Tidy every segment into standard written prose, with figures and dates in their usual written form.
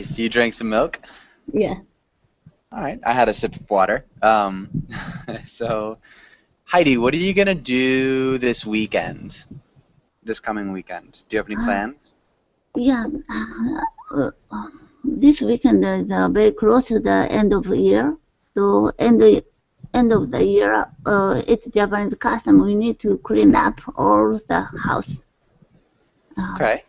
So you drank some milk? Yeah. All right. I had a sip of water. So Heidi, what are you gonna do this weekend? This coming weekend? Do you have any Uh, plans? yeah. This weekend is very close to the end of the year. So end of the year, it's Japanese custom. We need to clean up all the house, uh, Okay.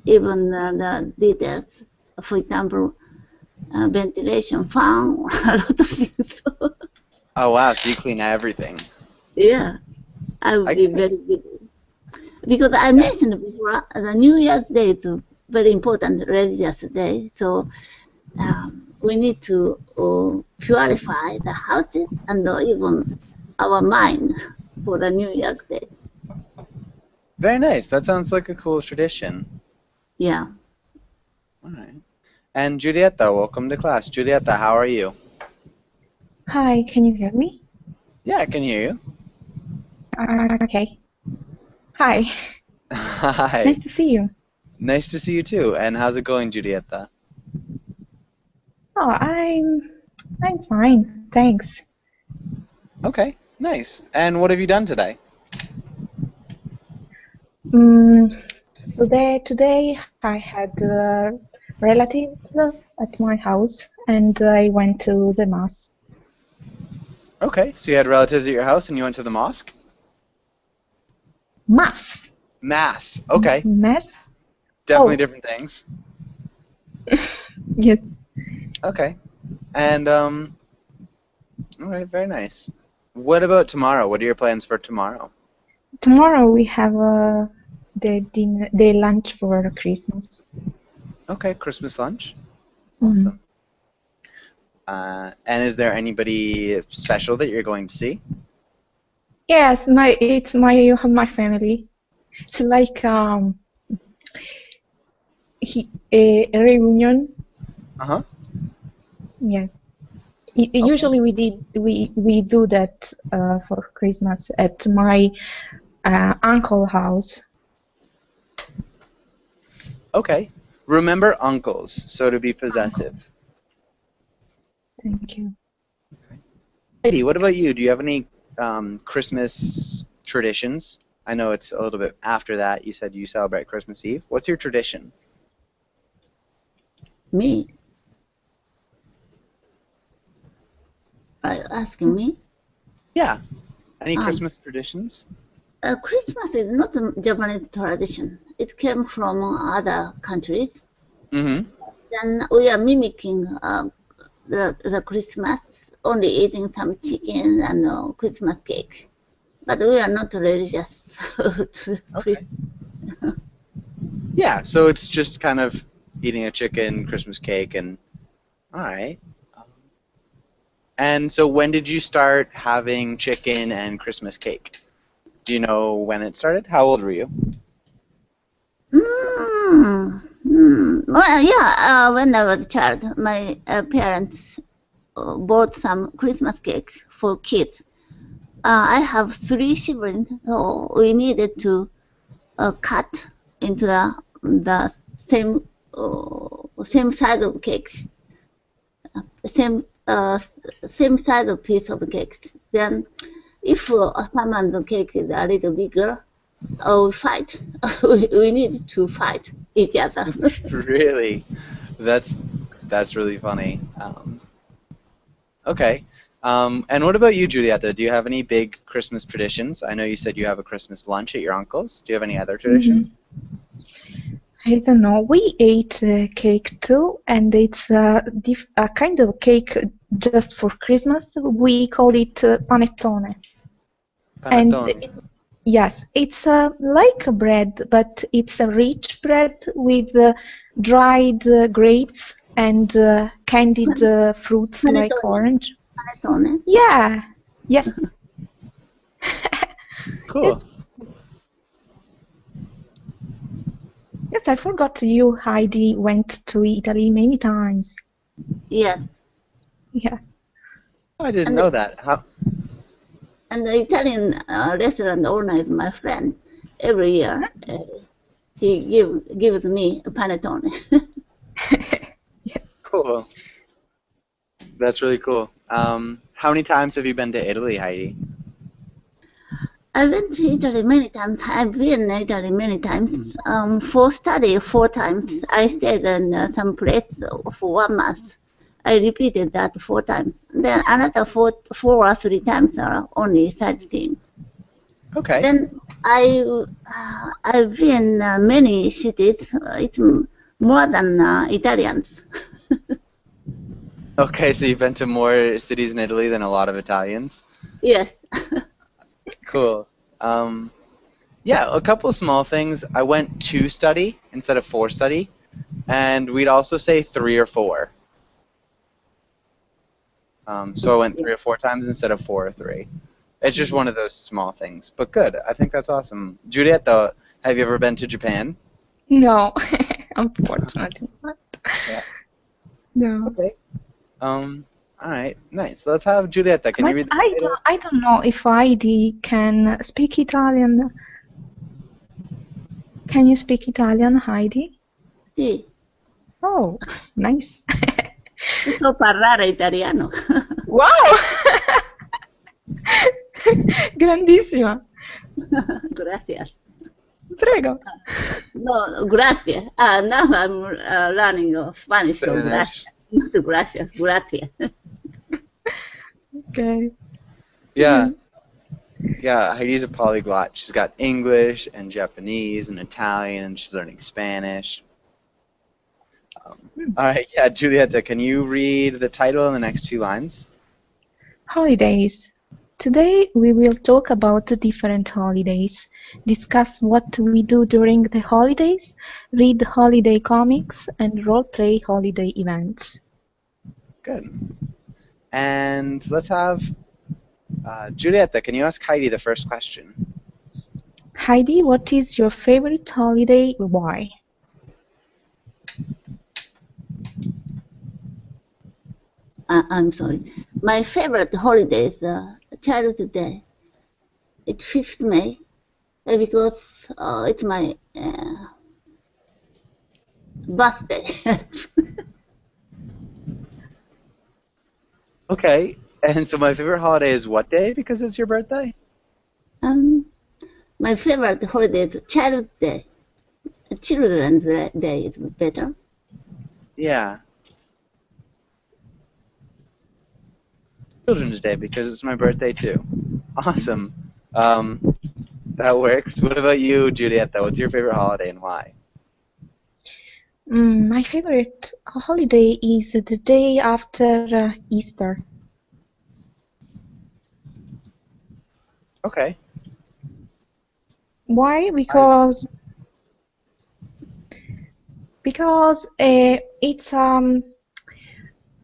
even the details. For example, ventilation, fan, a lot of things. Oh wow, so you clean everything. Yeah, I will I be guess very that's busy. Because I yeah. mentioned before, the New Year's Day is a very important religious day. So we need to purify the houses and even our mind for the New Year's Day. Very nice. That sounds like a cool tradition. Yeah. All right. And Julieta, welcome to class. Julieta, how are you? Hi, can you hear me? Yeah, I can hear you. Okay. Hi, nice Hi. to see you. Nice to see you too. And how's it going, Julieta? Oh, I'm fine, thanks. Okay, nice. And what have you done today? Um, today I had relatives at my house, and I went to the mass. Okay, so you had relatives at your house and you went to the mosque? Mass, Mass. Okay, mass. definitely Oh, different things. yeah. Okay. And all right, very nice. What about tomorrow? What are your plans for tomorrow? Tomorrow we have the lunch for Christmas. Okay, Christmas lunch. Mm. Awesome. And is there anybody special that you're going to see? Yes, it's my family. It's like a reunion. Uh-huh. Yes. Okay. Usually we do that for Christmas at my uncle house. Okay. Remember uncles, so to be Uncle. possessive. Thank you. Heidi, what about you? Do you have any Christmas traditions? I know it's a little bit after that. You said you celebrate Christmas Eve. What's your tradition? Me? Are you asking me? Yeah. Any Um, Christmas traditions? Christmas is not a Japanese tradition. It came from other countries. Mm-hmm. Then we are mimicking the Christmas, only eating some chicken and Christmas cake. But we are not religious to Okay. Christmas. Yeah, so it's just kind of eating a chicken, Christmas cake, and all right. And so when did you start having chicken and Christmas cake? Do you know when it started? How old were you? Well, yeah, when I was a child, my parents bought some Christmas cake for kids. I have three siblings, so we needed to cut into the same same size of cakes, same same size of piece of cakes. Then, if someone's cake is a little bigger, we fight. We need to fight each other. Really? That's that's really funny. Okay. And what about you, Julieta? Do you have any big Christmas traditions? I know you said you have a Christmas lunch at your uncle's. Do you have any other traditions? Mhm. I don't know. We ate cake too, and it's a kind of cake just for Christmas. We call it panettone. And Panettone. yes, it's like a bread, but it's a rich bread with dried grapes and candied fruits like Panettone, orange. panettone. Yeah, yes. Cool. Yes, yes, I forgot you, Heidi, went to Italy many times. Yes, Yeah. Oh, I didn't and know that. How? and the Italian restaurant owner is my friend every year. he gives me a panettone. Cool. That's really cool. How many times have you been to Italy, Heidi? I've been to Italy many times. I've been in Italy many times. For study, 4 times. I stayed in some place for 1 month. I repeated that 4 times. Then another four or 3 times are only sightseeing. Okay. Then I've been many cities. It's more than Italians. Okay, so you've been to more cities in Italy than a lot of Italians. Yes. Cool. Yeah, a couple small things. I went to study instead of for study, and we'd also say 3 or 4. So I went 3 or 4 times instead of 4 or 3. It's just one of those small things, but good. I think that's awesome. Giulietta, have you ever been to Japan? No, unfortunately not. Yeah. No. Okay. All right, nice. Let's have Giulietta. Can you But read the I title? don't know if Heidi can speak Italian. Can you speak Italian, Heidi? Sì. Oh, nice. So parlare italiano. Wow! Grandissima. Gracias. Prego. No, gracias. Now I'm learning Spanish, so Spanish. gracias. Gracias, gracias. Okay. Yeah. Yeah, Heidi's a polyglot. She's got English and Japanese and Italian, and she's learning Spanish. All right, yeah, Giulietta, can you read the title and the next 2 lines? Holidays. Today we will talk about the different holidays, discuss what we do during the holidays, read holiday comics, and role-play holiday events. Good. And let's have Giulietta, can you ask Heidi the first question? Heidi, what is your favorite holiday? Why? I'm sorry. My favorite holiday is Child's Day. It's 5th May because it's my birthday. Okay, and so my favorite holiday is what day because it's your birthday? My favorite holiday is Child's Day. Children's Day is better. Yeah. Children's Day because it's my birthday too. Awesome. That works. What about you, Giulietta? What's your favorite holiday and why? My favorite holiday is the day after Easter. Okay. Why? Because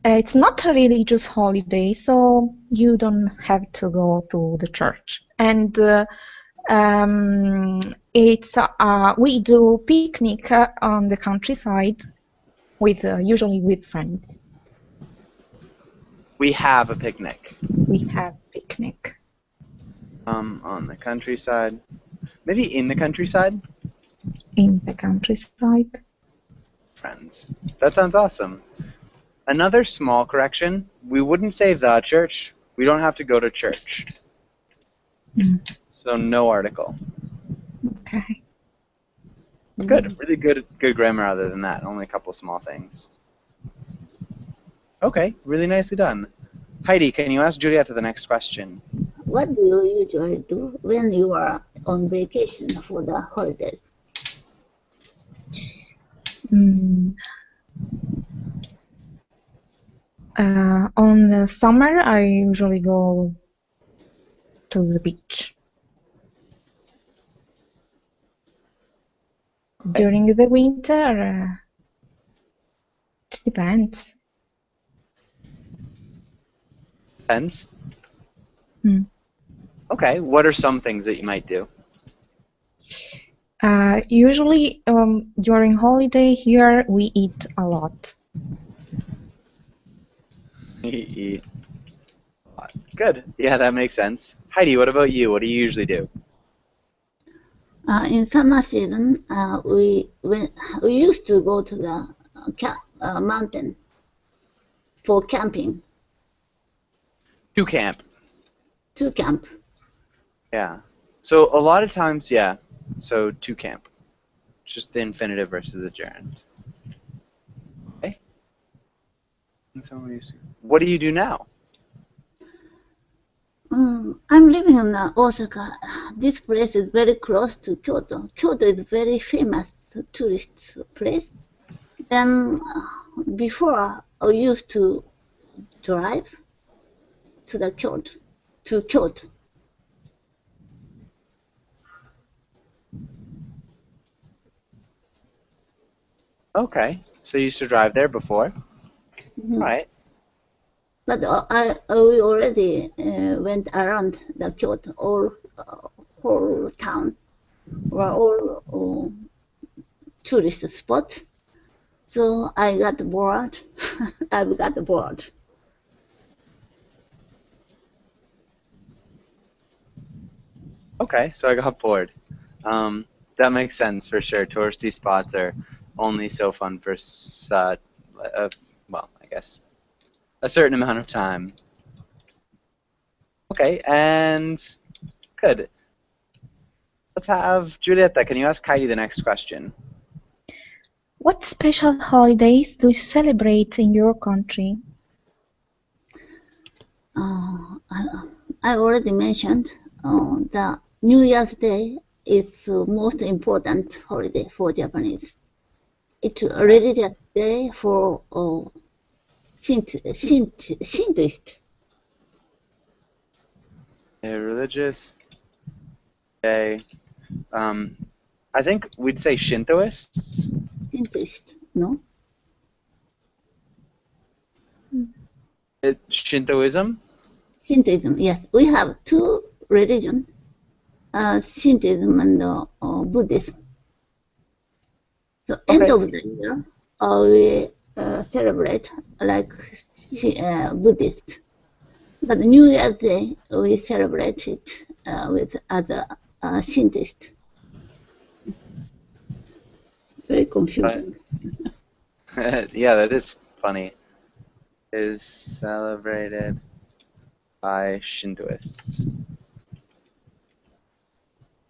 it's not a religious holiday, so you don't have to go to the church. And it's we do picnic on the countryside with usually with friends. We have a picnic. We have picnic. On the countryside. Maybe in the countryside? In the countryside. Friends. That sounds awesome. Another small correction. We wouldn't say the church. We don't have to go to church. So no article. Okay. Good. Really good grammar other than that. Only a couple small things. Okay. Really nicely done. Heidi, can you ask Giulietta the next question? What do you usually do when you are on vacation for the holidays? On the summer, I usually go to the beach. During the winter, it depends. Depends. Okay. What are some things that you might do? Usually, during holiday here, we eat a lot. Eat a lot. Good. Yeah, that makes sense. Heidi, what about you? What do you usually do? In summer season, we used to go to the mountain for camping. To camp. To camp. Yeah. So a lot of times, yeah. So to camp. Just the infinitive versus the gerund. Okay. And so what do you do now? I'm living in Osaka. This place is very close to Kyoto. Kyoto is very famous tourist place. Then before I used to drive to the Kyoto. Okay. So you used to drive there before? Mhm. All right. But we already went around the Kyoto, whole town, were all tourist spots. So I got bored. I've got bored. Okay. So I got bored. That makes sense for sure. Touristy spots are only so fun for, well, I guess, a certain amount of time. Okay, and good. Let's have Giulietta. Can you ask Heidi the next question? What special holidays do you celebrate in your country? I already mentioned the New Year's Day is the most important holiday for Japanese. It's a religious day for Shintoist. A religious day. I think we'd say Shintoists. Shintoist, no? Shintoism? Shintoism, yes. We have two religions, Shintoism and Buddhism. So end of the year, we celebrate like Buddhist. But New Year's Day, we celebrate it with other Shintoist. Very confusing. Yeah, that is funny. Is celebrated by Shintoists.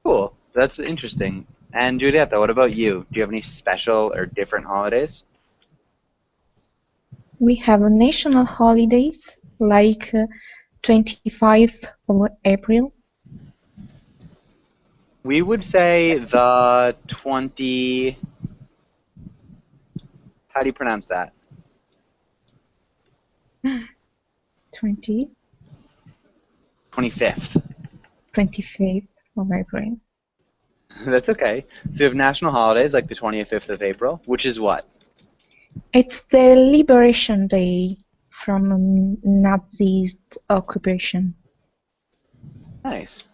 Cool. That's interesting. And Giulietta, what about you? Do you have any special or different holidays? We have national holidays like 25th of April. We would say the 20. How do you pronounce that? 20, 25th. 25th of April. That's okay. So you have national holidays like the 25th of April, which is what? It's the Liberation Day from Nazi occupation. Nice.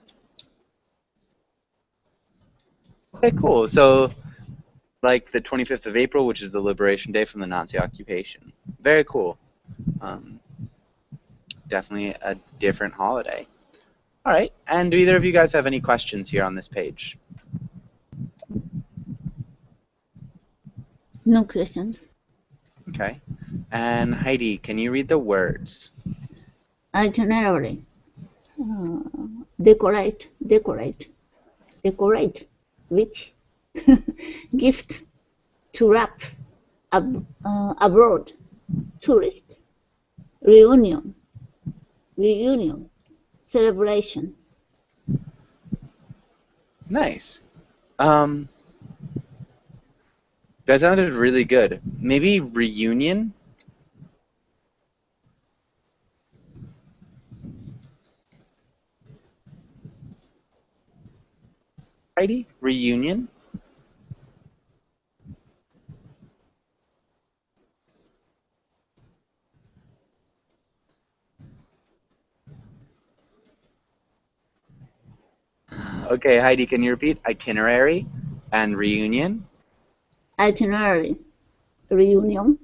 Okay, cool. So, like the 25th of April, which is the Liberation Day from the Nazi occupation. Very cool. Definitely a different holiday. All right. And do either of you guys have any questions here on this page? No questions. Okay. And Heidi, can you read the words? Itinerary. Decorate. Which? Gift. To wrap. Abroad. Tourist. Reunion. Celebration. Nice. That sounded really good. Maybe reunion? Heidi? Reunion? Okay, Heidi, can you repeat itinerary and reunion? Itinerary. Reunion.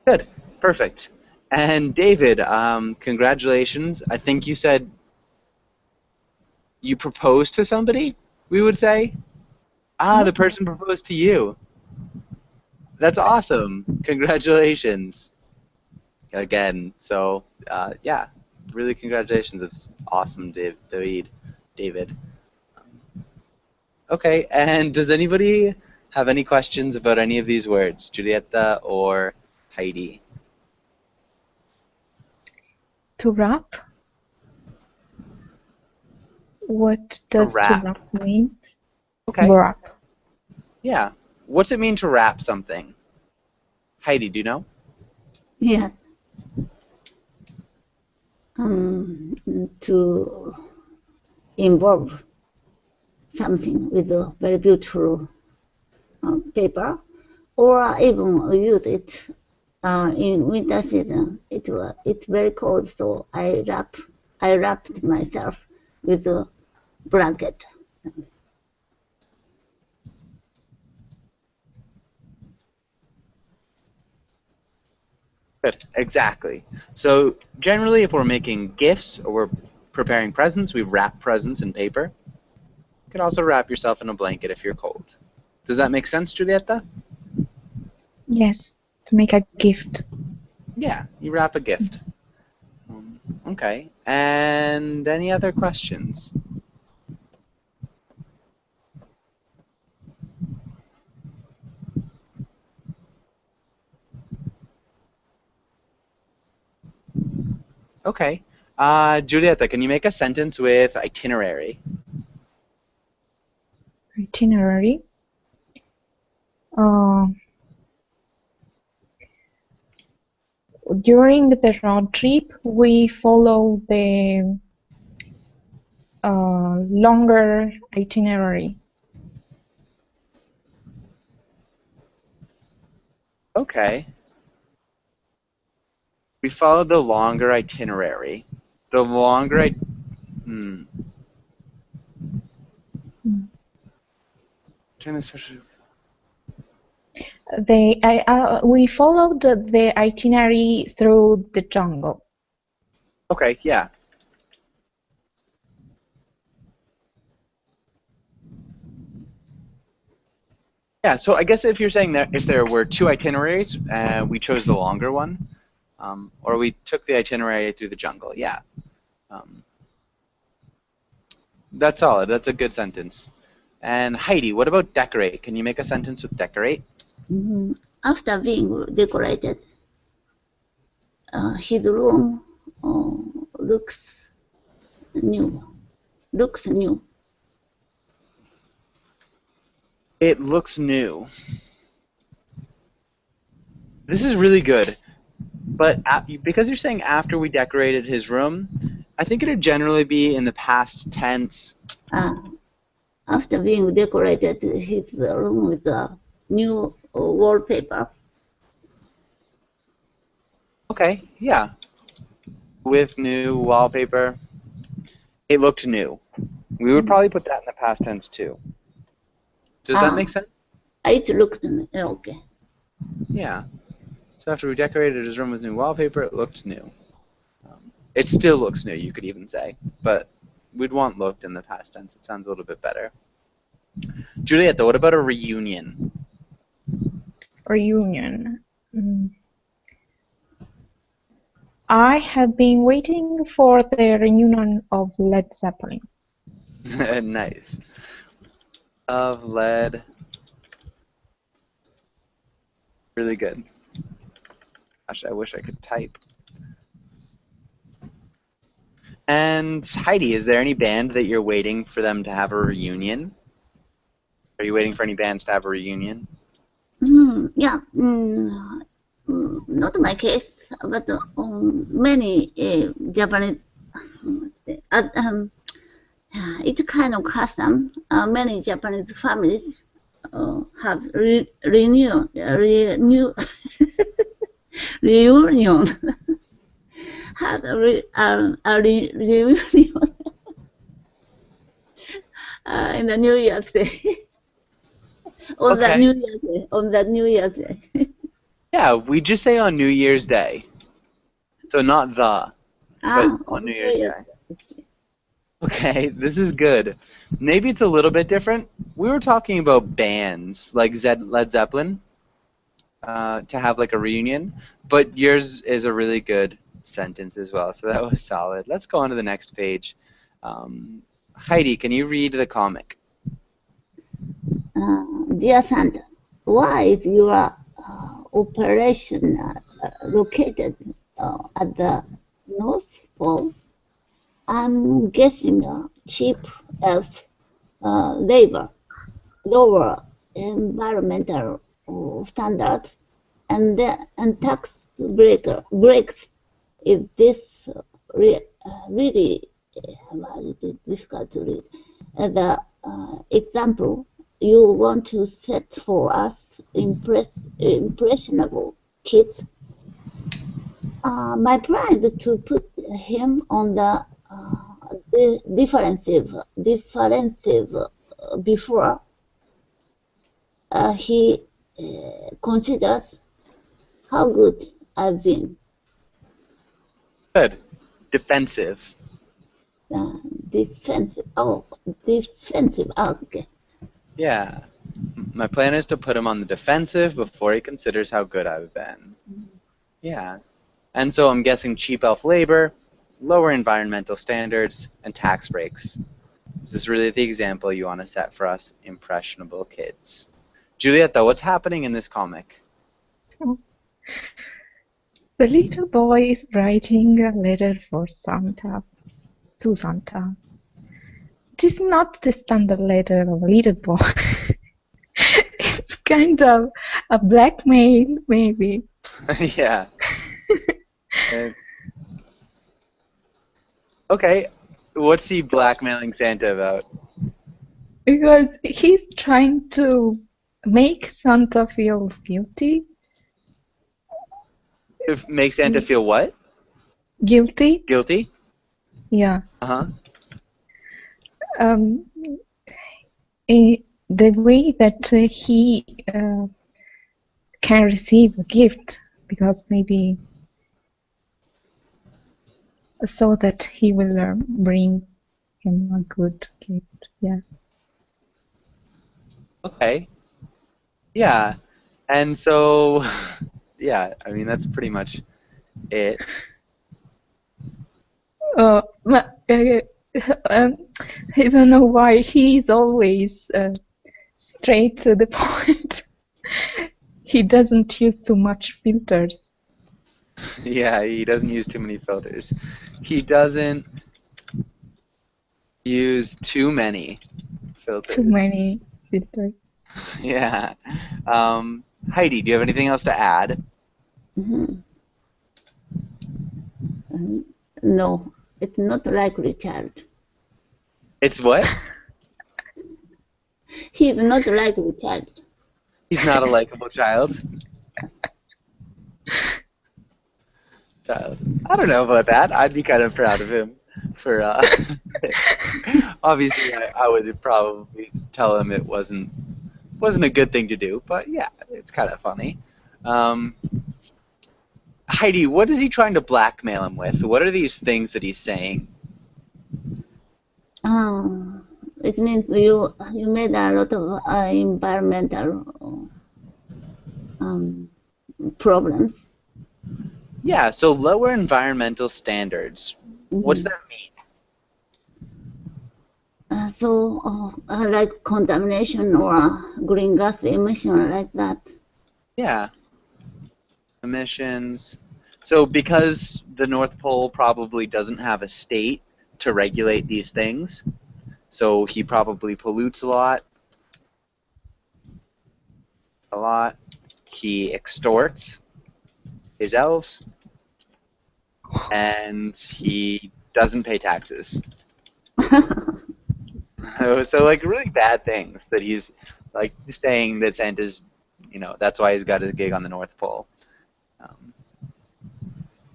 Good. Perfect. And David, congratulations. I think you said you proposed to somebody, we would say? Ah, the person proposed to you. That's awesome. Congratulations. Again, so, yeah, really congratulations. It's awesome, David. Okay, and does anybody have any questions about any of these words, Giulietta or Heidi? To wrap? What does to wrap. wrap mean? Okay. Wrap. Yeah. What's it mean to wrap something? Heidi, do you know? Yes. To involve something with a very beautiful paper, or even use it in winter season. It's very cold, so I wrapped myself with a blanket. Good. Exactly. So generally, if we're making gifts or we're preparing presents, we wrap presents in paper. You can also wrap yourself in a blanket if you're cold. Does that make sense, Giulietta? Yes, to make a gift. Yeah, you wrap a gift. Okay. And any other questions? Okay. Giulietta, can you make a sentence with itinerary? Itinerary. During the road trip, we follow the longer itinerary. Okay. We followed the longer itinerary. The longer I... Turn this... We followed the itinerary through the jungle. Okay, yeah. Yeah, so I guess if you're saying that if there were two itineraries, we chose the longer one, or we took the itinerary through the jungle, yeah. That's solid. That's a good sentence. And Heidi, what about decorate? Can you make a sentence with decorate? After being decorated, his room looks new. Looks new. It looks new. This is really good. But because you're saying after we decorated his room, I think it would generally be in the past tense. After being decorated his room with a new wallpaper. Okay, yeah. With new wallpaper, it looked new. We would probably put that in the past tense too. Does that make sense? It looked okay. Yeah. So after we decorated his room with new wallpaper, it looked new. It still looks new, you could even say. But we'd want looked in the past tense. It sounds a little bit better. Giulietta, what about a reunion? Reunion. I have been waiting for the reunion of Led Zeppelin. Nice. Of Led. Really good. Gosh, I wish I could type. And Heidi, is there any band that you're waiting for them to have a reunion? Are you waiting for any bands to have a reunion? Yeah. Not my case, but many Japanese. It's kind of custom. Many Japanese families have reunion. Had a reunion in the New Year's Day. On that New Year's Day. Yeah, we just say on New Year's Day. So not the, Ah, but on New okay, Year's yes. Day. Okay, this is good. Maybe it's a little bit different. We were talking about bands like Led Zeppelin to have like a reunion, but yours is a really good sentence as well, so that was solid. Let's go on to the next page. Heidi, can you read the comic? Dear Santa, why is your operation located at the North Pole? I'm guessing cheap elf labor, lower environmental standards, and tax breaks. Is this really difficult to read? The example you want to set for us impressionable kids. My plan is to put him on the defensive before he considers how good I've been. Good. Defensive. Defensive. Oh, defensive. Oh, okay. Yeah. My plan is to put him on the defensive before he considers how good I've been. Yeah. And so I'm guessing cheap elf labor, lower environmental standards, and tax breaks. Is this really the example you want to set for us impressionable kids? Julieta, what's happening in this comic? The little boy is writing a letter to Santa. It is not the standard letter of a little boy. It's kind of a blackmail, maybe. Yeah. Okay. What's he blackmailing Santa about? Because he's trying to make Santa feel guilty. Make Santa feel what? Guilty? Guilty? Yeah. Uh-huh. The way that he can receive a gift, because maybe so that he will bring him a good gift. Yeah. Okay. Yeah. And so, yeah, I mean, that's pretty much it. I don't know why he's always straight to the point. He doesn't use too much filters. Yeah, he doesn't use too many filters. He doesn't use too many filters. Too many filters. Yeah. Heidi, do you have anything else to add? No, it's not like Richard. It's what? He's not like Richard. He's not a likable child. I don't know about that. I'd be kind of proud of him for. Obviously, I would probably tell him it wasn't a good thing to do, but yeah, it's kind of funny. Heidi, what is he trying to blackmail him with? What are these things that he's saying? It means you made a lot of environmental problems. Yeah, so lower environmental standards. What does that mean? Like contamination or green gas emission, like that. Yeah. Emissions. So because the North Pole probably doesn't have a state to regulate these things, so he probably pollutes a lot. He extorts his elves, and he doesn't pay taxes. So like really bad things that he's like saying that Santa's, that's why he's got his gig on the North Pole,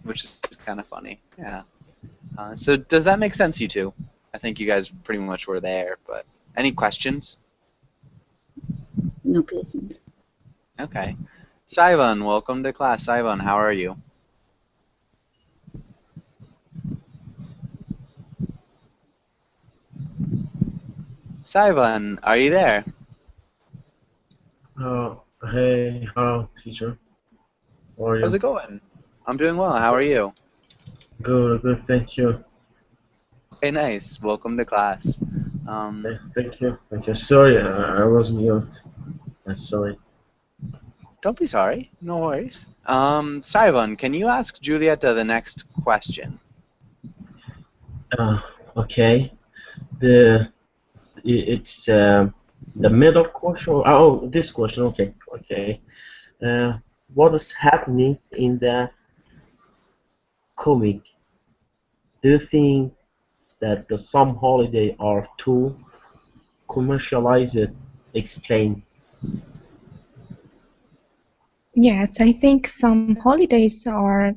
which is kind of funny. Yeah. So does that make sense, you two? I think you guys pretty much were there, but any questions? No questions. Okay. Saivan, welcome to class. Saivan, how are you? Saivan, are you there? Hey, hello, teacher. How are How's you? it going? I'm doing well. How are you? Good, good, thank you. Okay, nice. Welcome to class. Thank you, thank you. Sorry, I was mute. I'm sorry. Don't be sorry. No worries. Saivan, can you ask Julieta the next question? Okay. The it's the middle question. Oh, this question. Okay, okay. Uh, what is happening in the comic? Do you think that the some holiday are too commercialized? Explain. Yes, I think some holidays are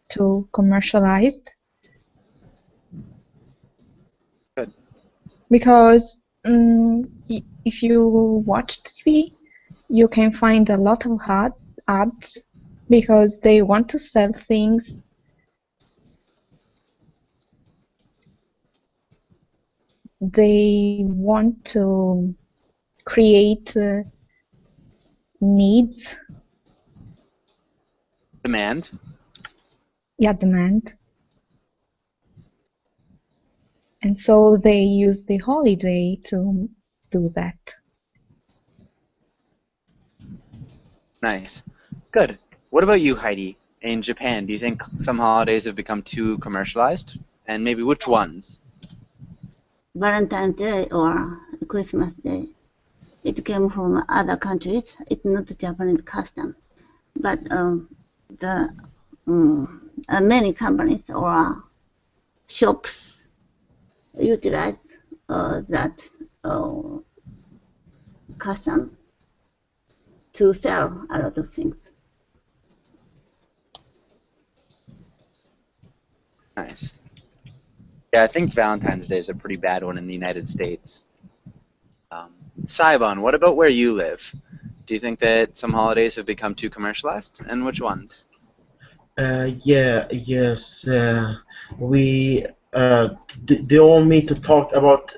too commercialized Good. because if you watch TV, you can find a lot of ads because they want to sell things. They want to create needs, Demand. demand. And so they use the holiday to do that. Nice. Good. What about you, Heidi? In Japan, do you think some holidays have become too commercialized? And maybe which ones? Valentine's Day or Christmas Day. It came from other countries. It's not Japanese custom, but many companies or shops utilize that custom to sell a lot of things. Nice. Yeah, I think Valentine's Day is a pretty bad one in the United States. Saibon, what about where you live? Do you think that some holidays have become too commercialized? And which ones? Yes. We do you want me to talk about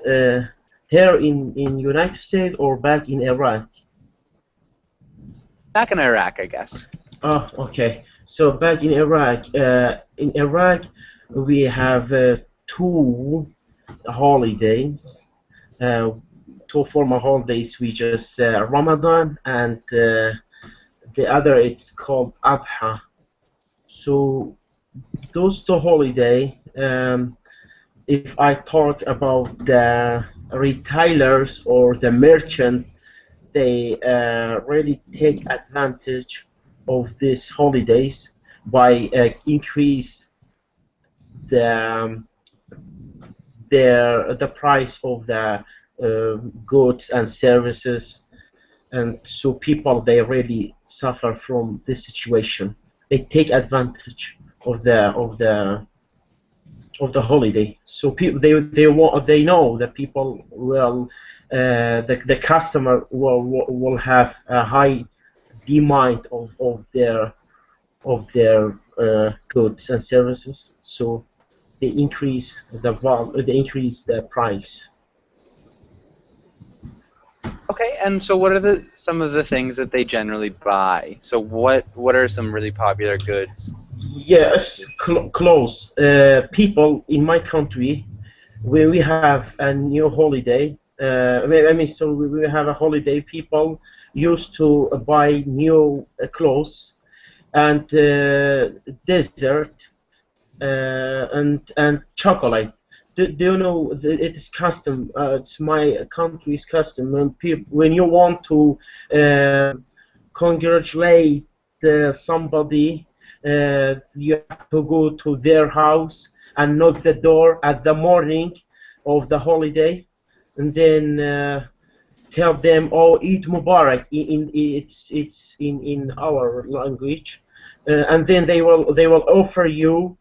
here in United States or back in Iraq? Back in Iraq, I guess. Oh, okay. So back in Iraq, we have two holidays, two formal holidays, which is Ramadan and the other it's called Adha. So those two holidays, if I talk about the retailers or the merchant, they really take advantage of these holidays by increase the the price of the goods and services, and so people they really suffer from this situation. They take advantage of the holiday. So people they know that people will the customer will have a high demand of their goods and services. So they increase they increase the price. Okay, and so what are some of the things that they generally buy? So what are some really popular goods? Yes, close. People in my country, when we have a new holiday, so we have a holiday, people used to buy new clothes and dessert and chocolate. Do you know it is custom? It's my country's custom. When you want to congratulate somebody, you have to go to their house and knock the door at the morning of the holiday, and then tell them, "Oh, Eid Mubarak." It's in our language, and then they will offer you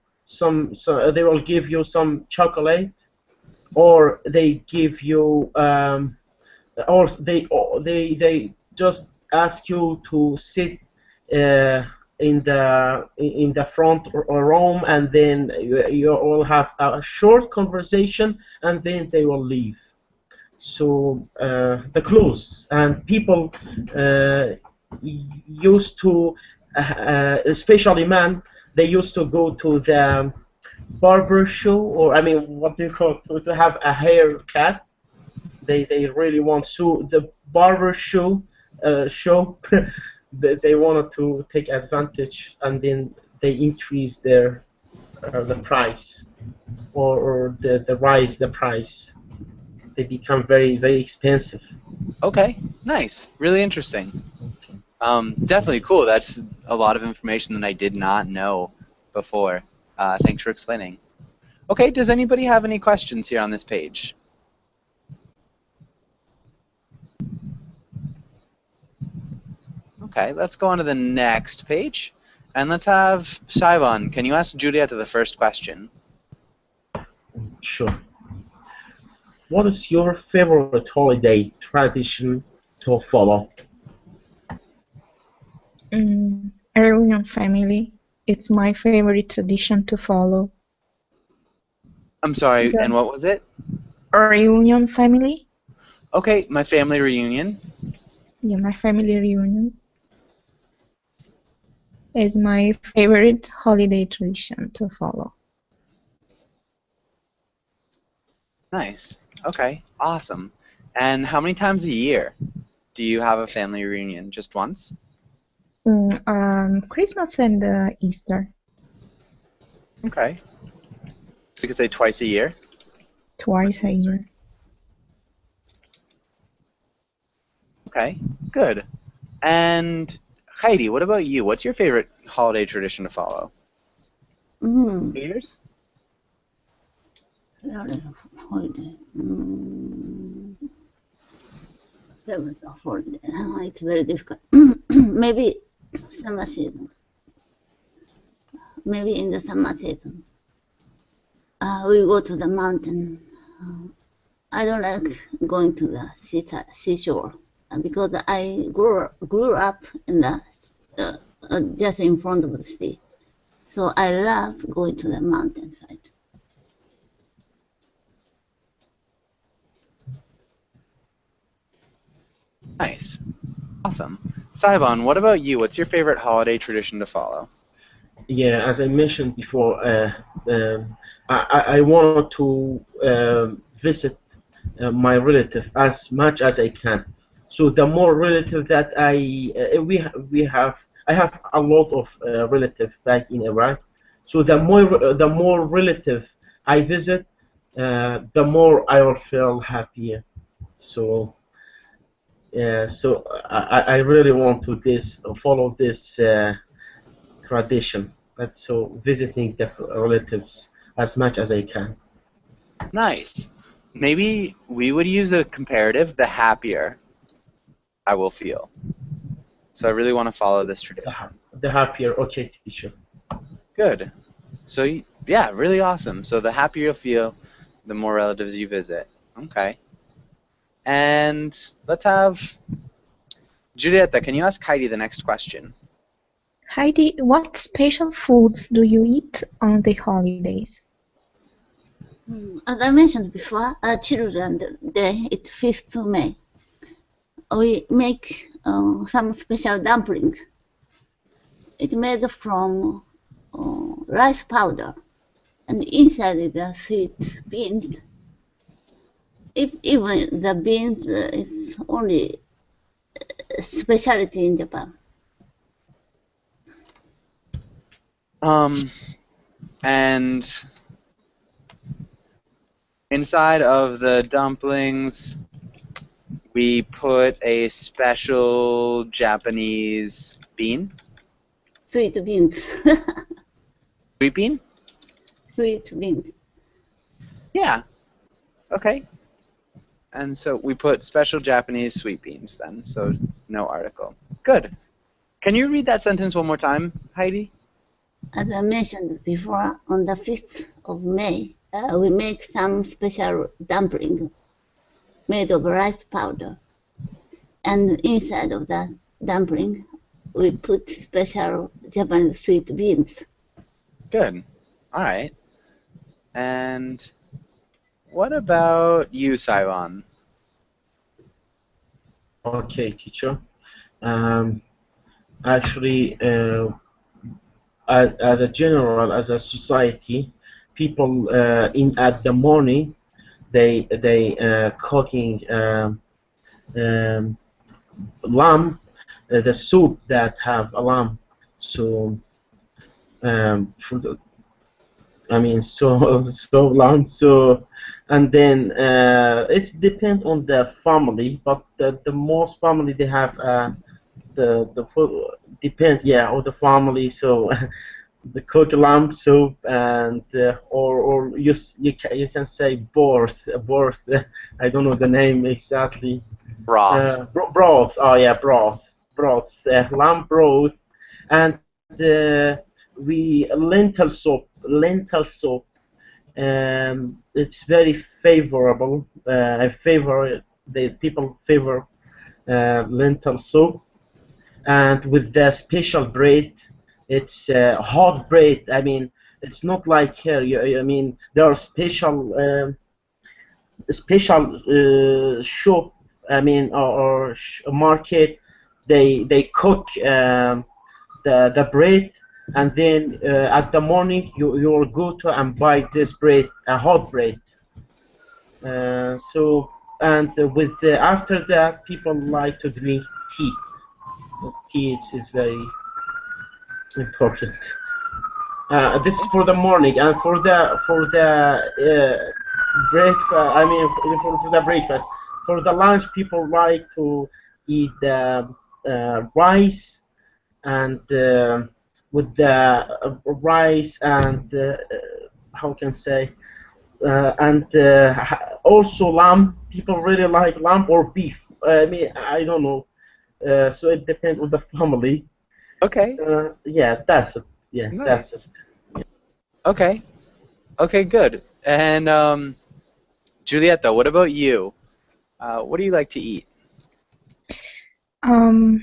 they will give you some chocolate, or they give you or they just ask you to sit in the front room, and then you will have a short conversation, and then they will leave. so the clothes, and people used to, especially men, they used to go to the barber show, or I mean, what do you call it, to have a haircut. They really want, so the barber show they wanted to take advantage, and then they increase their the price, or the rise the price. They become very very expensive. Okay, nice. Really interesting. Definitely cool. That's a lot of information that I did not know before. Thanks for explaining. Okay, does anybody have any questions here on this page? Okay, let's go on to the next page. And let's have Shaivan. Can you ask Julieta the first question? Sure. What is your favorite holiday tradition to follow? A reunion family. It's my favorite tradition to follow. I'm sorry, Okay. and what was it? A reunion family? Okay, my family reunion. Yeah, my family reunion is my favorite holiday tradition to follow. Nice. Okay, awesome. And how many times a year do you have a family reunion? Just once? Christmas and Easter, Okay. So we could say twice a year? twice a year. Okay, good. And Heidi, what about you? What's your favorite holiday tradition to follow? Mm. New Year's? Holiday. Favorite holiday. It's very difficult. Maybe summer season. Maybe in the summer season. We go to the mountain. I don't like going to the seashore because I grew up in the just in front of the sea. So I love going to the mountainside. Nice. Awesome. Saibon, what about you? What's your favorite holiday tradition to follow? Yeah, as I mentioned before, I wanted to visit my relative as much as I can. So the more relative that I have a lot of relative back in Iraq. So the more relative I visit, the more I will feel happier. So yeah, so I really want to follow this tradition. That's so visiting the relatives as much as I can. Nice. Maybe we would use a comparative, the happier I will feel. So I really want to follow this tradition. The happier, okay, teacher. Good. So yeah, really awesome. So the happier you'll feel, the more relatives you visit. Okay. And let's have Julieta, can you ask Heidi the next question? Heidi, what special foods do you eat on the holidays? As I mentioned before, Children's Day, it's 5th of May. We make some special dumpling. It's made from rice powder, and inside is the sweet beans. Even the beans is only a specialty in Japan. And inside of the dumplings, we put a special Japanese bean. Sweet beans. Sweet bean? Sweet beans. Yeah. Okay. And so we put special Japanese sweet beans then, so no article. Good. Can you read that sentence one more time, Heidi? As I mentioned before, on the 5th of May, we make some special dumpling made of rice powder. And inside of that dumpling, we put special Japanese sweet beans. Good. All right. And what about you, Saivon? Okay, teacher. Actually, as a general, as a society, people in at the morning they cooking lamb, the soup that have a lamb. So for the, I mean so lamb. So and then it depends on the family, but the most family they have the food depend on the family. So the cooked lamb soup and or you can say broth. I don't know the name exactly. Broth. Broth. Oh yeah, broth. Lamb broth, and we lentil soup. It's very favorable. I favor the people favor lentil soup, and with the special bread, it's hot bread. I mean, it's not like here. I mean, there are special shop. I mean, or market. They cook the bread, and then at the morning you'll go to and buy this bread, a hot bread. So and with after that, people like to drink tea. Tea is very important. This is for the morning, and for the breakfast. I mean, for the breakfast. For the lunch, people like to eat rice and with the rice and how can I say and also lamb. People really like lamb or beef. I mean, I don't know. So it depends on the family. Okay. Yeah, that's it. Yeah, Nice. that's it. Okay. Okay, good. And Julieta, what about you? What do you like to eat? Um,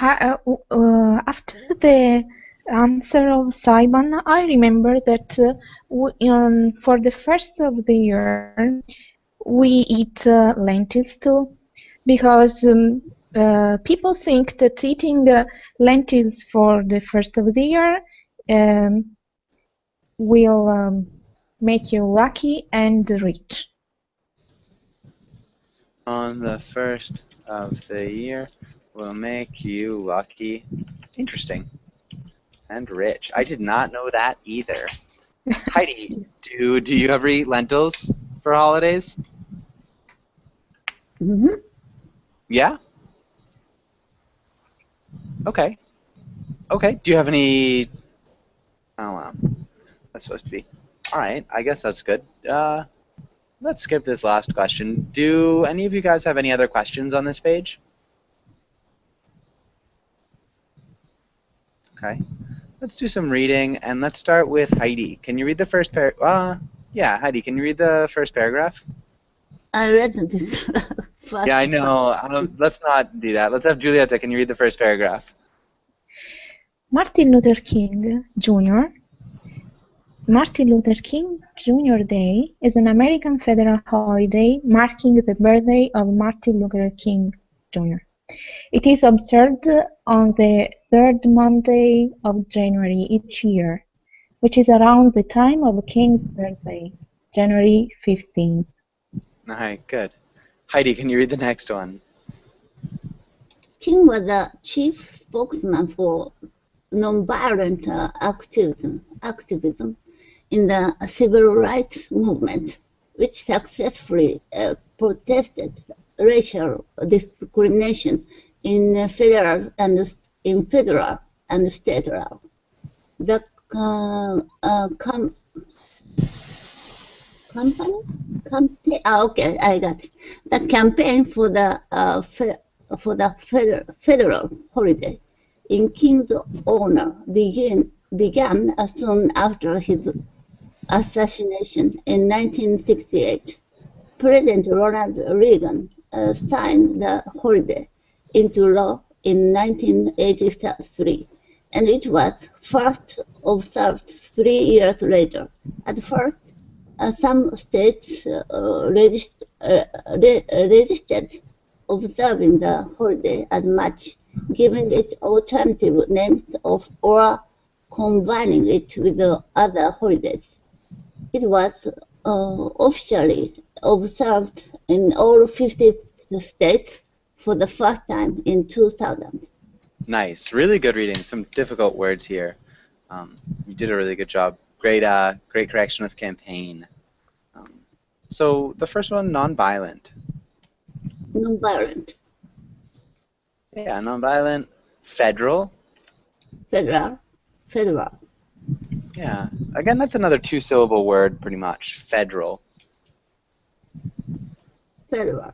After the answer of Simon, I remember that for the first of the year we eat lentils too, because people think that eating lentils for the first of the year will make you lucky and rich. On the first of the year will make you lucky. Interesting. And rich. I did not know that either. Heidi, do you ever eat lentils for holidays? Hmm. Yeah? Okay. Okay. Do you have any... Oh, wow. That's supposed to be... Alright, I guess that's good. Let's skip this last question. Do any of you guys have any other questions on this page? Okay. Let's do some reading, and let's start with Heidi. Can you read the first yeah, Heidi, can you read the first paragraph? I read this first. Yeah, I know. Let's not do that. Let's have Julieta. Can you read the first paragraph? Martin Luther King Jr. Martin Luther King Jr. Day is an American federal holiday marking the birthday of Martin Luther King Jr. It is observed on the third Monday of January each year, which is around the time of King's birthday, January 15th. All right, good. Heidi, can you read the next one? King was the chief spokesman for nonviolent activism in the civil rights movement, which successfully protested racial discrimination in federal and state law. The okay, I got it. The campaign for the federal holiday in King's honor began soon after his assassination in 1968. President Ronald Reagan signed the holiday into law in 1983, and it was first observed 3 years later. At first, some states registered observing the holiday as much, giving it alternative names or combining it with the other holidays. It was officially observed in all 50 states for the first time in 2000. Nice. Really good reading. Some difficult words here. You did a really good job. Great correction with campaign. So the first one, nonviolent. Nonviolent. Yeah, nonviolent. Federal. Federal. Yeah. Again, that's another two-syllable word, pretty much. Federal. Federal.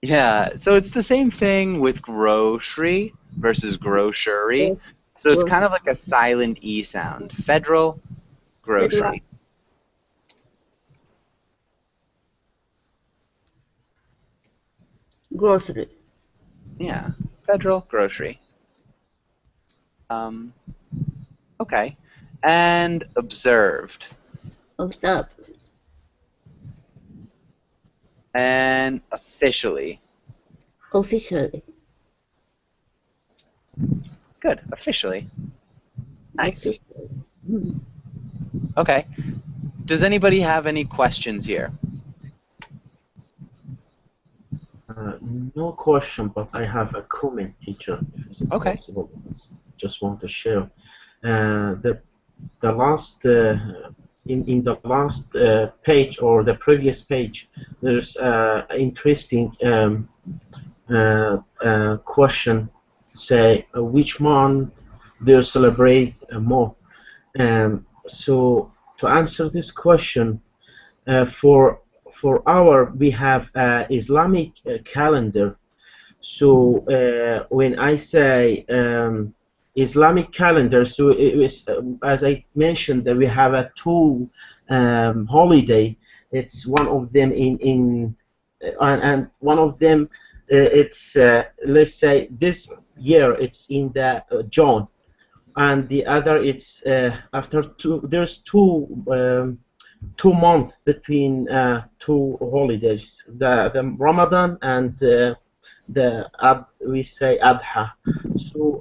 Yeah. So it's the same thing with grocery versus grocery. So it's kind of like a silent E sound. Federal, grocery. Grocery. Yeah. Federal, grocery. Okay. And observed. Observed. And officially. Officially. Good. Officially. Nice. Officially. Hmm. Okay. Does anybody have any questions here? No question, but I have a comment, teacher, if it's Okay. possible. Just want to share. The last in the last page or the previous page, there's interesting question. Say which month do you celebrate more? So to answer this question, for our we have Islamic calendar. So when I say Islamic calendar, so it was as I mentioned that we have a two holiday. It's one of them and one of them it's let's say this year it's in the June, and the other it's after two. There's 2 months between two holidays, the Ramadan and we say Adha. So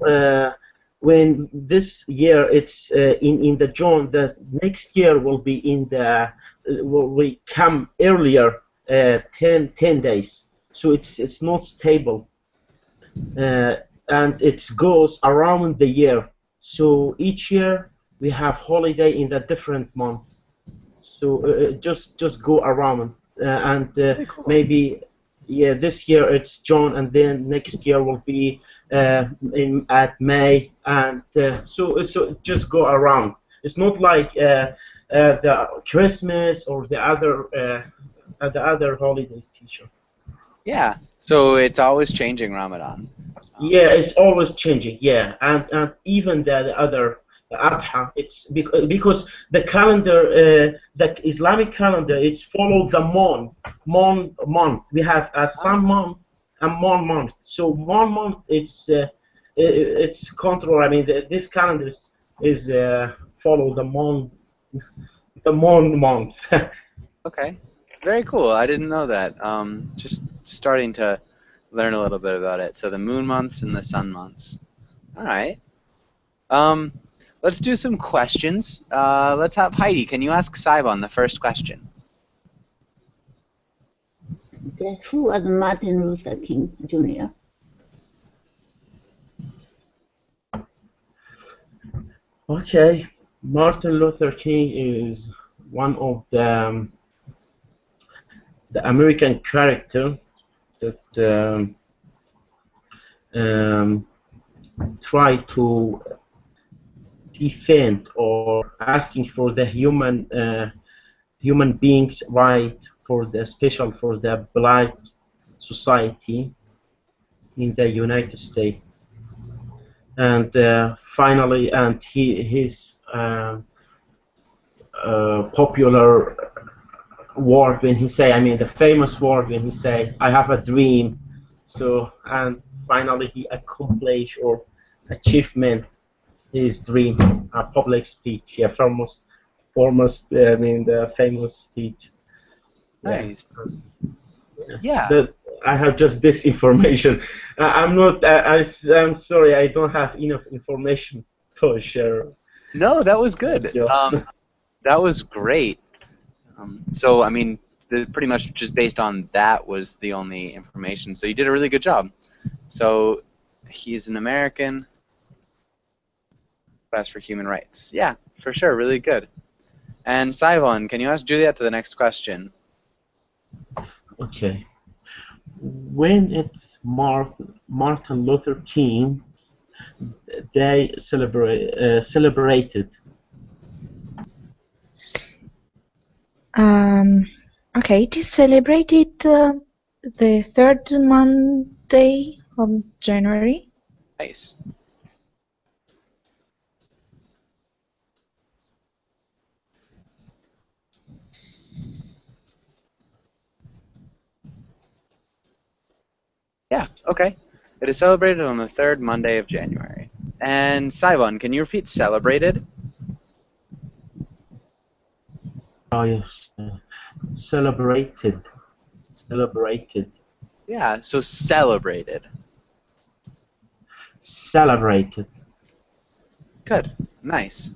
when this year it's in the June, the next year will be in the will come earlier 10 days. So it's not stable, and it goes around the year. So each year we have holiday in the different month. So just go around and Cool. maybe this year it's June and then next year will be at May, and so just go around. It's not like the Christmas or the other holidays, teacher. Yeah. So it's always changing Ramadan. Yeah, it's always changing. Yeah, and even the other Adha, it's because the calendar, the Islamic calendar, it's follow the month. We have a sun month and moon month. So 1 month it's control. I mean, this calendar is follow the moon month. Okay. Very cool. I didn't know that. Just starting to learn a little bit about it. So the moon months and the sun months. All right. Let's do some questions. Let's have Heidi. Can you ask Saibon the first question? Okay. Who was Martin Luther King Jr.? Okay, Martin Luther King is one of the American character that try to defend or asking for the human beings' right for the Black society in the United States, and finally, and his popular word when he say, I mean the famous word when he say, I have a dream. So and finally he accomplished or achievement his dream, a public speech, yeah, famous, I mean the famous speech. Nice. Yes. Yeah. I have just this information. I'm not. I'm sorry. I don't have enough information to share. No, that was good. Yeah. That was great. So, I mean, pretty much just based on that was the only information. So you did a really good job. So he's an American. Quest for human rights. Yeah, for sure. Really good. And Saivon, can you ask Juliet the next question? Okay. When it's Martin Luther King Day celebrated? Okay, it is celebrated the third Monday of January. Nice. Yeah, okay. It is celebrated on the third Monday of January. And Saivon, can you repeat celebrated? Oh yes, celebrated. Celebrated. Yeah, so celebrated. Celebrated. Good. Nice.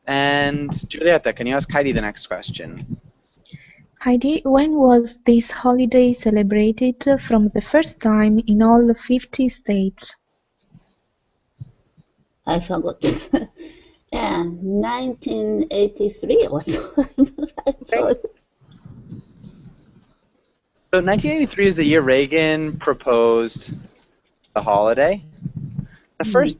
And Julieta, can you ask Heidi the next question? Heidi, when was this holiday celebrated from the first time in all 50 states? I forgot. Yeah, 1983 or so. I thought. So 1983 is the year Reagan proposed the holiday. The first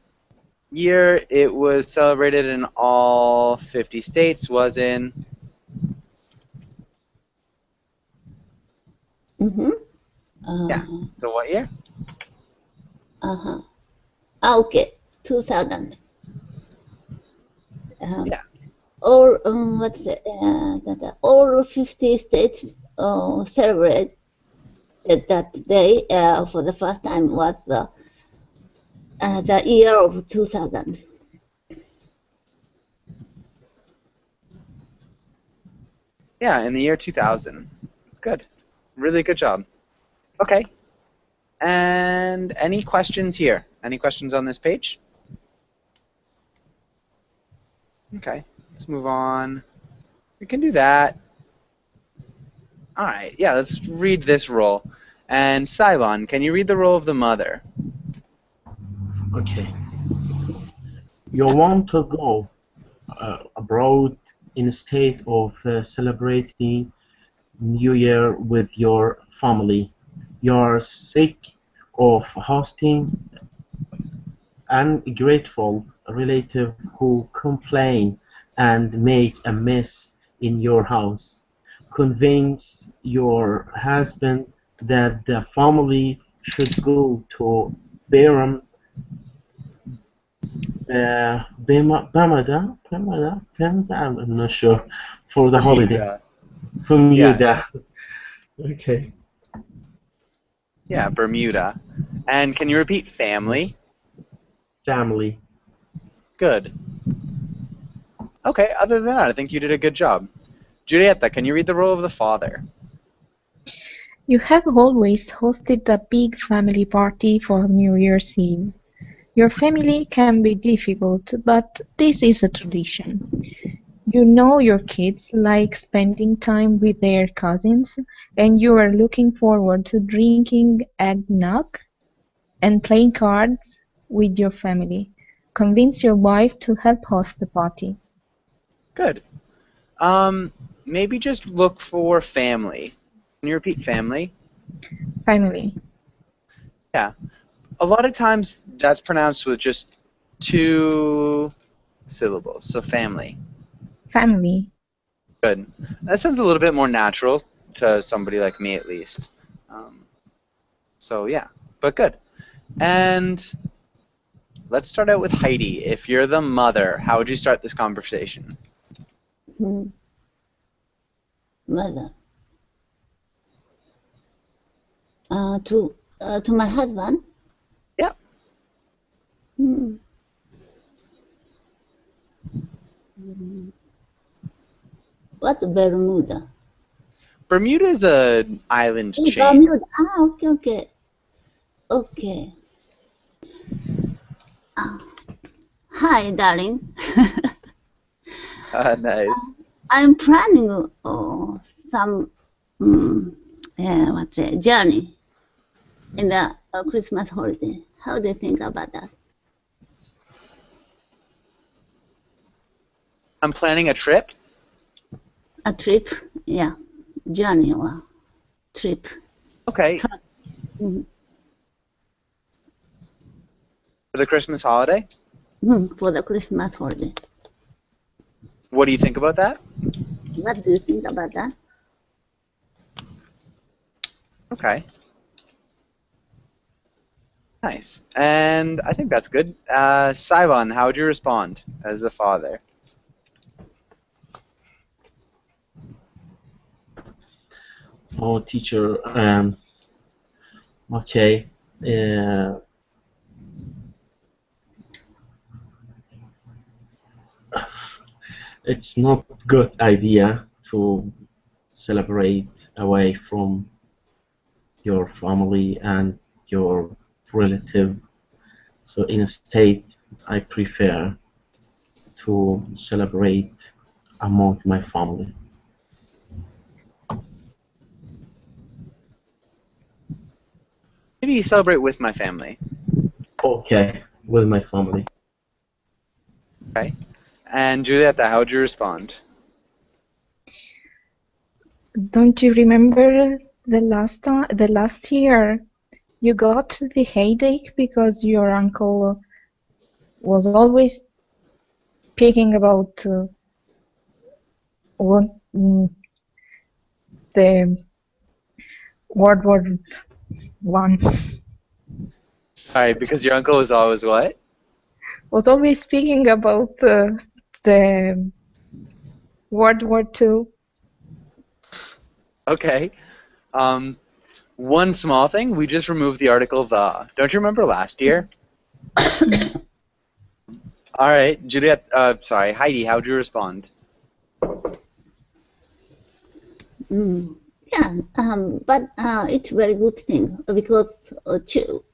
year it was celebrated in all 50 states was in... Mm-hmm. Yeah. So what year? Uh-huh. Okay, 2000. Yeah. All all 50 states celebrated that day for the first time was the year of 2000. Yeah, in the year 2000. Good. Really good job. Okay. And any questions here? Any questions on this page? Okay. Let's move on. We can do that. All right. Yeah, let's read this role. And Saivon, can you read the role of the mother? Okay. You want to go abroad instead of celebrating New Year with your family. You're sick of hosting ungrateful relative who complain and make a mess in your house. Convince your husband that the family should go to Bamada, I'm not sure, for the holiday. Bermuda. Okay. Yeah, Bermuda. And can you repeat family? Family. Good. Okay, other than that, I think you did a good job. Julieta, can you read the role of the father? You have always hosted a big family party for New Year's Eve. Your family can be difficult, but this is a tradition. You know your kids like spending time with their cousins, and you are looking forward to drinking eggnog and playing cards with your family. Convince your wife to help host the party. Good. Maybe just look for family. Can you repeat family? Family. Yeah. A lot of times that's pronounced with just 2 syllables, so family. Family. Good. That sounds a little bit more natural to somebody like me, at least. So yeah, but good. And let's start out with Heidi. If you're the mother, how would you start this conversation? Mother. To my husband. Yep. What Bermuda? Bermuda is an island chain. Bermuda. Ah, okay, okay. Okay. Ah. Hi, darling. Nice. I'm planning some what's it, journey in the Christmas holiday. How do you think about that? I'm planning a trip. A trip? Yeah. Journey or trip. Okay. Mhm. For the Christmas holiday. For the Christmas holiday. What do you think about that? What do you think about that? Okay. Nice. And I think that's good. Saivan, how would you respond as a father? Oh, teacher. Okay. It's not good idea to celebrate away from your family and your relative. So instead, I prefer to celebrate among my family. Maybe celebrate with my family. Okay, with my family. Okay. And Julieta, how would you respond? Don't you remember the last year you got the headache because your uncle was always speaking about what, the World War One. Sorry, because your uncle was always what? Was always speaking about the World War Two. Okay. One small thing, we just removed the article the. Don't you remember last year? All right, Juliet. Sorry, Heidi. How would you respond? Yeah, but it's very good thing because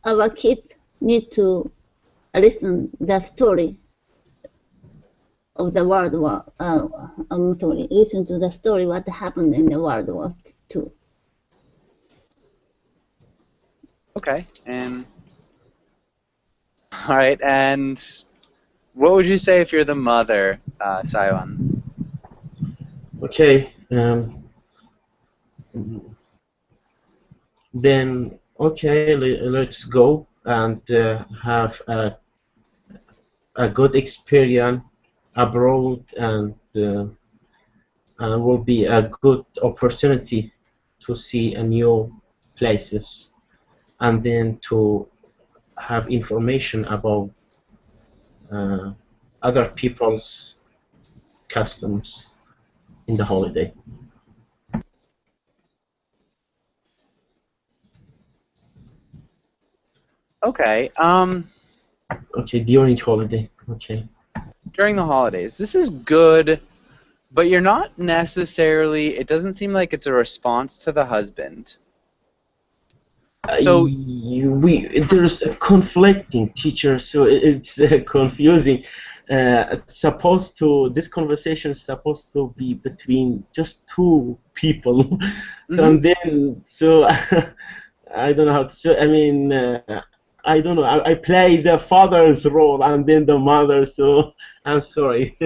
our kids need to listen the story of the World War. I'm sorry, listen to the story what happened in the World War II. Okay. And all right. And what would you say if you're the mother, Saiwan? Okay. Then okay, let's go and have a good experience abroad, and will be a good opportunity to see a new places, and then to have information about uh, other people's customs in the holiday. Okay. Okay, during holiday. Okay. During the holidays, this is good, but you're not necessarily. It doesn't seem like it's a response to the husband. So There's a conflicting teacher, so it's confusing. Supposed to This conversation is supposed to be between just two people. So and then I don't know how to say. I mean, I don't know. I play the father's role and then the mother. So I'm sorry.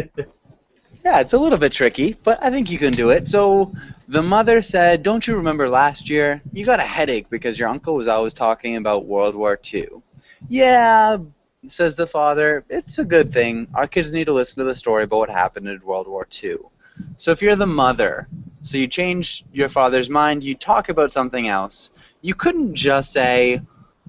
yeah, it's a little bit tricky, but I think you can do it. So the mother said, "Don't you remember last year? You got a headache because your uncle was always talking about World War II." Yeah, says the father. It's a good thing. Our kids need to listen to the story about what happened in World War II. So if you're the mother, so you change your father's mind, you talk about something else. You couldn't just say,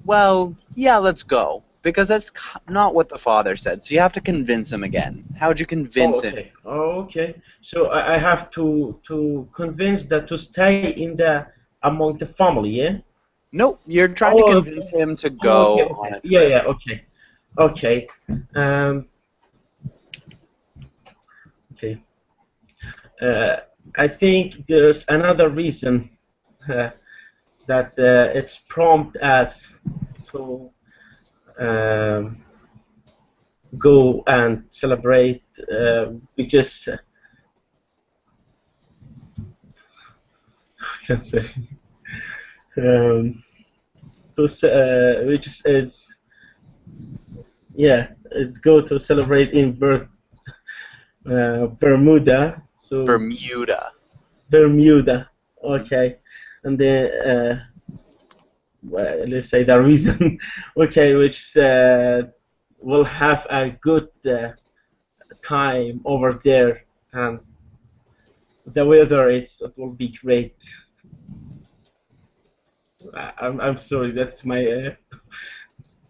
"Well, yeah, let's go," because that's not what the father said. So you have to convince him again. How would you convince him? Okay. Oh, okay. So I have to convince that to stay in the among the family, yeah. Nope, you're trying to Oh, convince him to oh, okay, go on okay. a Yeah, trip. yeah, okay. Okay. Um, okay. I think there's another reason that it's prompt us to um, go and celebrate, because I can say which is yeah, it's go to celebrate in Bermuda. So Bermuda. Bermuda, okay, and then well, let's say the reason, okay, which will have a good time over there, and the weather it will be great. I'm sorry, that's my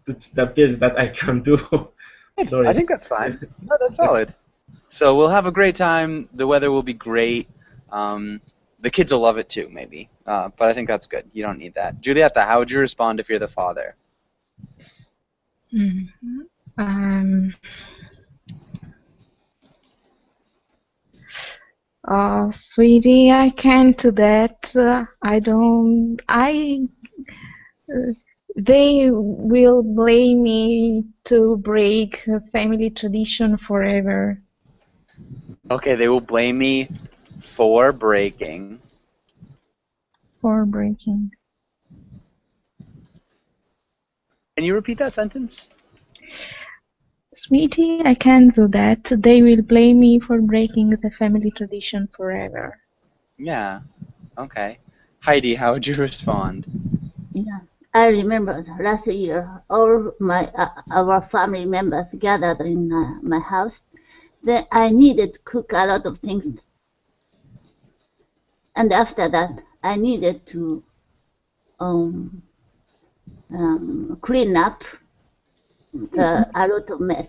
that's the best that I can do. Sorry. I think that's fine. No, that's solid. So we'll have a great time. The weather will be great. The kids will love it too, maybe. But I think that's good. You don't need that. Giulietta, how would you respond if you're the father? Mhm. Um, Sweetie, I can't do that. I don't. Uh, they will blame me to break a family tradition forever. Okay, they will blame me for breaking. For breaking. Can you repeat that sentence? Sweetie, I can't do that. They will blame me for breaking the family tradition forever. Yeah. Okay. Heidi, how would you respond? Yeah, I remember last year, all our family members gathered in my house. Then I needed to cook a lot of things, and after that, I needed to clean up a lot of mess.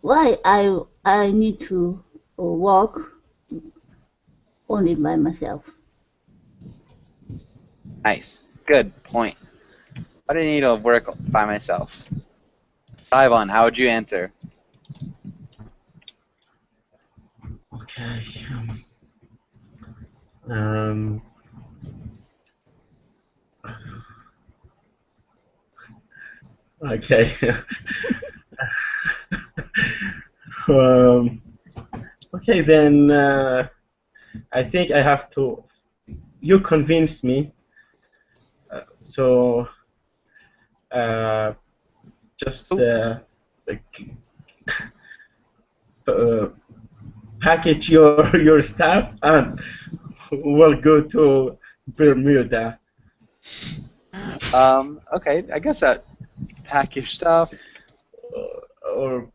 Why I need to work only by myself? Nice. Good point. Why do I need to work by myself? Ivan, how would you answer? Okay. Um, okay. um, okay, then I think I have to. You convinced me. So just like, package your stuff and we'll go to Bermuda. Okay, I guess that pack your stuff. Or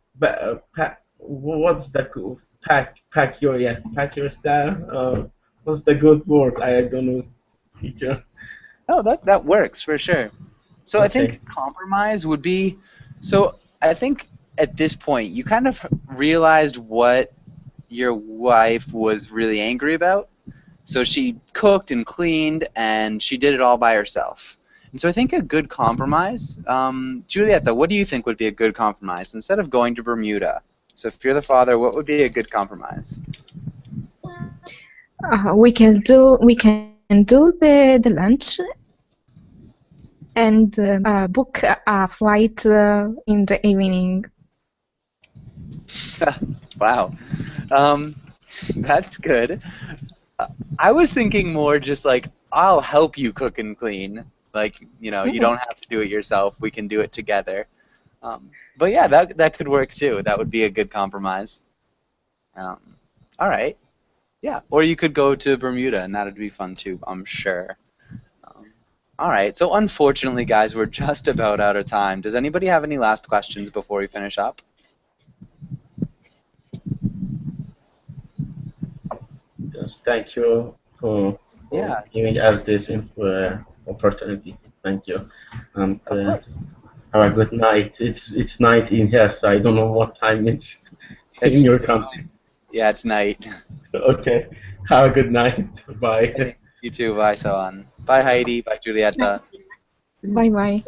what's the pack your stuff. What's the good word? I don't know, teacher. Oh, that works for sure. So I Okay. think compromise would be. So I think at this point you kind of realized what your wife was really angry about. So she cooked and cleaned and she did it all by herself. And so I think a good compromise, Giulietta, what do you think would be a good compromise instead of going to Bermuda? So if you're the father, what would be a good compromise? We can do the lunch and book a flight in the evening. Wow, that's good. I was thinking more just like I'll help you cook and clean. Like you don't have to do it yourself. We can do it together. But yeah, that could work too. That would be a good compromise. All right. Yeah, or you could go to Bermuda, and that would be fun too, I'm sure. All right, so unfortunately, guys, we're just about out of time. Does anybody have any last questions before we finish up? Just thank you for giving us this opportunity. Thank you. And Of course. have a good night. It's night in here, so I don't know what time it's in your country. Yeah, it's night. Okay. Have a good night. Bye. You too. Bye, Sohan. Bye, Heidi. Bye, Giulietta. Bye bye.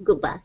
Goodbye.